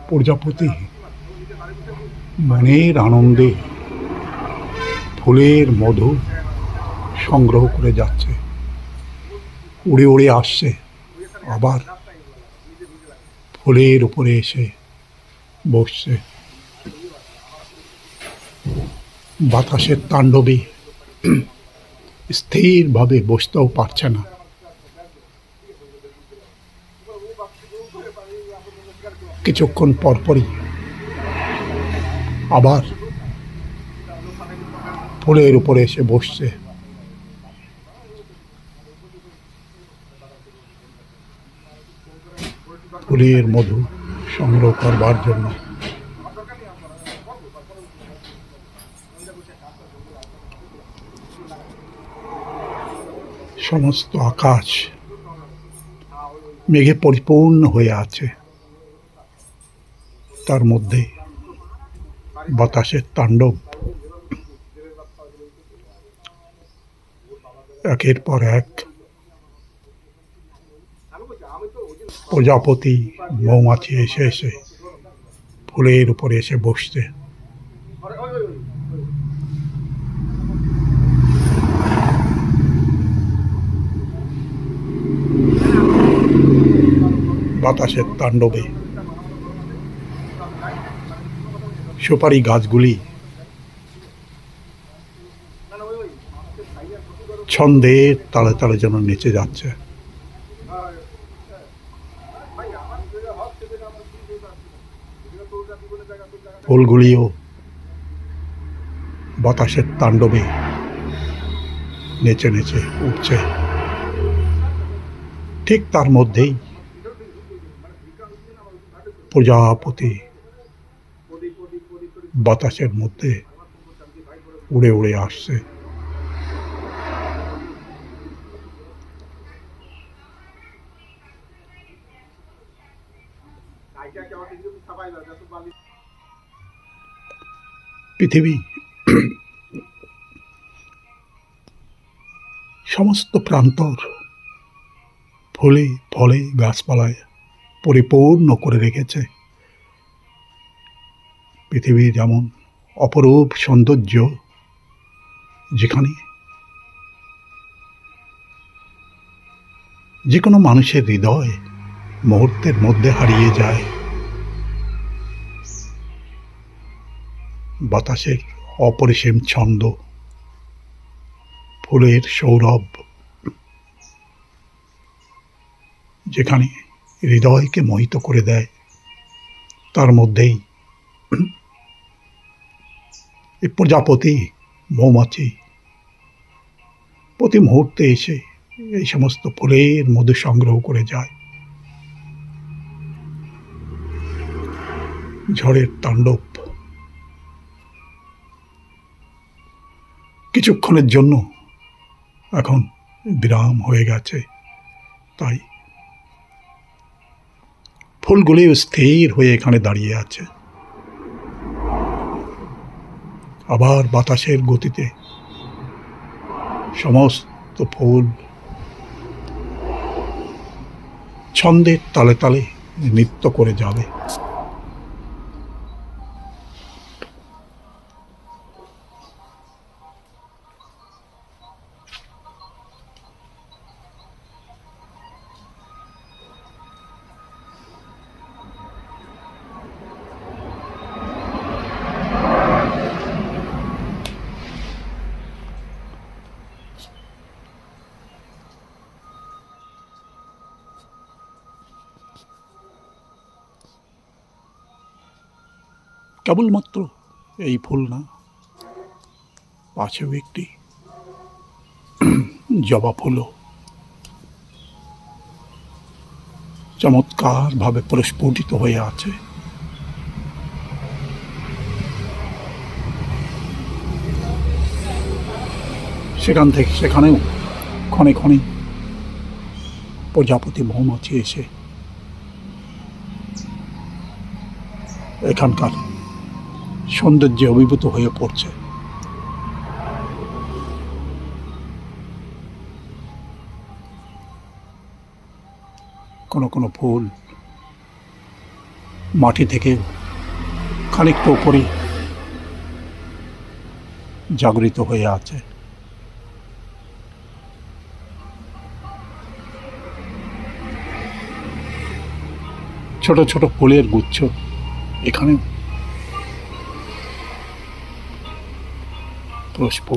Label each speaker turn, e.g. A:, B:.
A: প্রজাপতি মনের আনন্দে ফুলের মধু সংগ্রহ করে যাচ্ছে, উড়ে উড়ে আসছে, আবার ফুলের উপরে এসে বসছে। বাতাসের তাণ্ডবে স্থিরভাবে বসতেও পারছে না। কিছুক্ষণ পরপরই আবার ফুলের উপরে এসে বসছে। ফুলের মধু সংগ্রহ করবার জন্য। সমস্ত আকাশ মেঘে পরিপূর্ণ হয়ে আছে, তার মধ্যে বাতাসের তাণ্ডব। একের পর এক প্রজাপতি মৌমাছি এসে এসে ফুলের উপরে এসে বসছে। বাতাসের তাণ্ডবে সুপারি গাছগুলি ছন্দের তালে তালে যেন নেচে যাচ্ছে। ফুলগুলিও বাতাসের তাণ্ডবে নেচে নেচে উঠছে। ঠিক তার মধ্যেই প্রজাপতি বাতাসের মধ্যে উড়ে উড়ে আসছে। পৃথিবী সমস্ত প্রান্তর ফুলে ফলে গাছপালায় পরিপূর্ণ করে রেখেছে। পৃথিবীর যেমন অপরূপ সৌন্দর্য, যেখানে যে কোনো মানুষের হৃদয় মুহূর্তের মধ্যে হারিয়ে যায়। বাতাসের অপরিসীম ছন্দ, ফুলের সৌরভ, যেখানে হৃদয়কে মোহিত করে দেয়, তার মধ্যেই এই প্রজাপতি মৌমাছি প্রতি মুহূর্তে এসে এই সমস্ত ফুলের মধু সংগ্রহ করে যায়। ঝড়ের তাণ্ডব কিছুক্ষণের জন্য এখন বিরাম হয়ে গেছে, তাই ফুলগুলি স্থির হয়ে এখানে দাঁড়িয়ে আছে। আবার বাতাসের গতিতে সমস্ত ফুল ছন্দের তালে তালে নৃত্য করে যাবে। কেবলমাত্র এই ফুল না, পাশেও একটি জবা ফুলও চমৎকারভাবে প্রস্ফুটিত হয়ে আছে। সেখান থেকে সেখানেও ক্ষণে ক্ষণে প্রজাপতি মৌমাছি এসে এখানকার সৌন্দর্যে অভিভূত হয়ে পড়ছে। কোনো কোনো ফুল মাটি থেকে খানিকটা উপরে জাগরিত হয়ে আছে। ছোট ছোট ফুলের গুচ্ছ এখানে পুষ্প